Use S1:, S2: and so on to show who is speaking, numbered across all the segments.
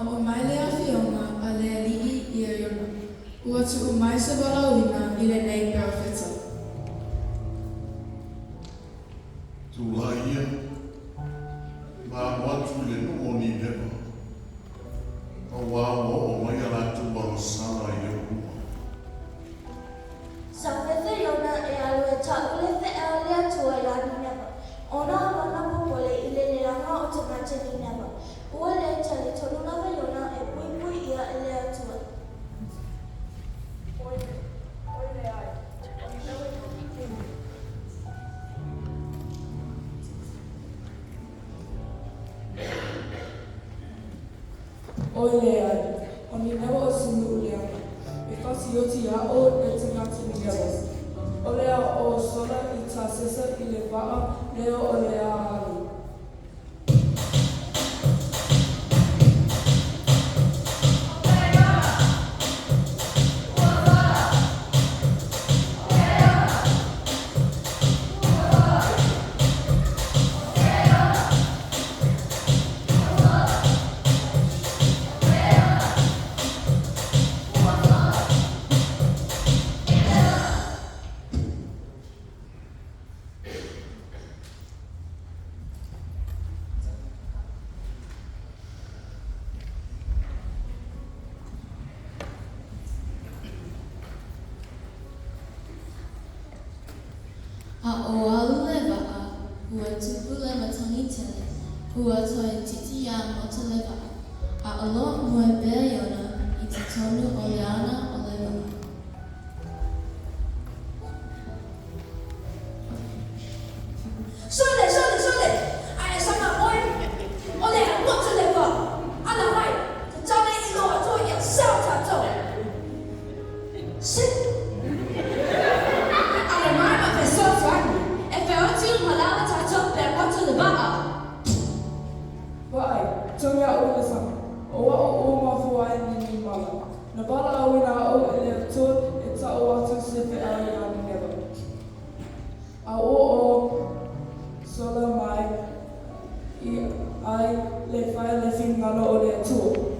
S1: o mai lea whionga a lea lii I a iona. Ua tu o mai se walauina I le nei perfecta.
S2: Tulaia, ma watu le nuo ni lewa. A wawa o mai alatu warosala I a rua.
S3: Sa whethe iona e alu e taulefe e alea tua I lani newa. Ona wana popole I le langa o te mateni newa. Ua le tali tonu lawa iona e pui pui ia e lea tua.
S4: Oi lea, o ni newa o sinu lea. E kasi oti a o e te ngati ni newa. O lea o sola I ta sesa I le waa leo o lea haru.
S5: A o alu le waa, ua tupu le matangi tele, ua toi titi a mota le waa. A alo mua bea iona I te tonu o le ana o le waa.
S3: Sole, sole, sole! Ai sana oi! O lea mota le wa! Ana mai! Te tane I loa toi ia sao tatou! Sit! Ana mai ma pe so fani! E pe oti malawa tatou pe mota le wa!
S4: Vai, tonga o le sama. O wa o mafua I ni mala. Na bala au ina au e lea tua e ta o atu sepe a I lani newa. A o sola mai I ai le whae le whingana o le tua.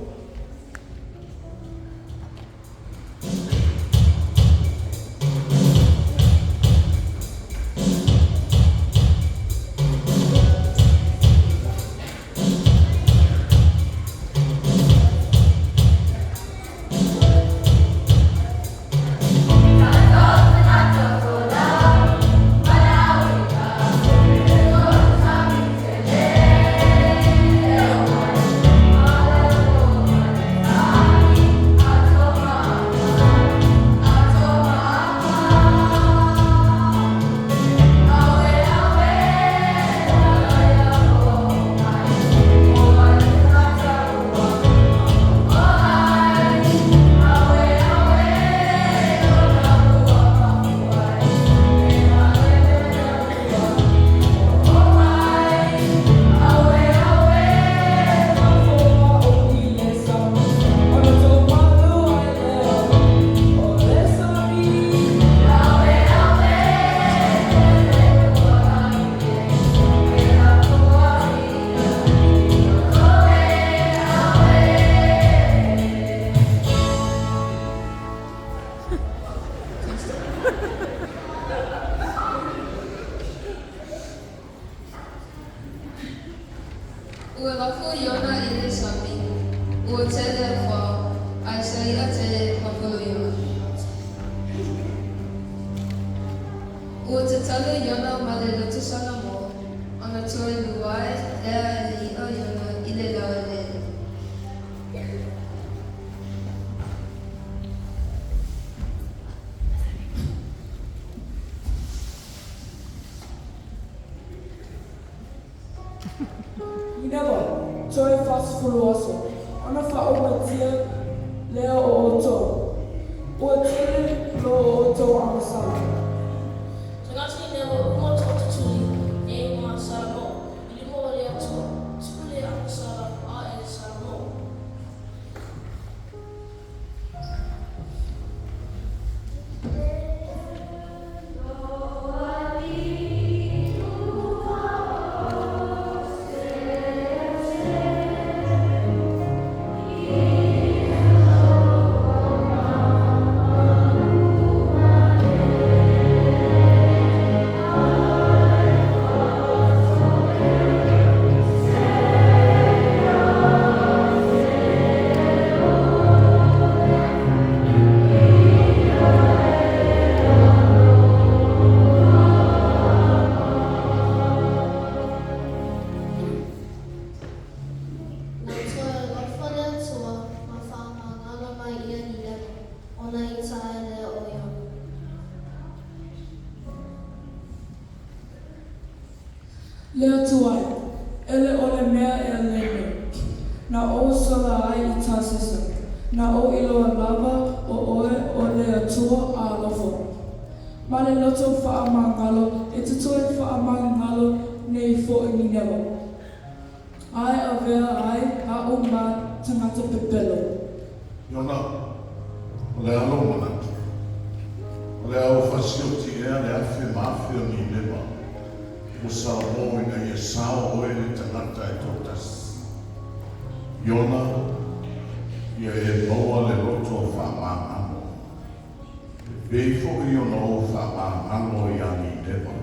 S5: Ua lafu iona I le sami, ua tele wha, ai saia tele lafu iona. Ua te tala iona ma le lotu sana mo, ona toi luai ea e li o iona I le lawa le.
S4: Newa, toi fast fulu aso. Ana wha o matia lea o oto. Ua tele lo o oto amasala.
S6: Tangati newa uma tau tutuli e uma saramo. I limo o lea tua, tupule a sara a e saramo.
S3: Ua
S4: Lea tuai, ele ole mea e leme. Na o sala ai I tāsesa. Na o iloa lava o oe o lea tua a lofo. Male loto whaamangalo, e te toi whaamangalo nei fo I Ninewa. Ai a vea ai a o mā tangata pepelo.
S2: Iona, o le alo manatu. O le au whasio ti ea le awhi mawhi o Ninewa. O sao mo ina I sao oe ni tangata e totas. Iona, ia e noa le loto o whaamangalo. Beifo I ono o whaamangalo I ani Ninewa.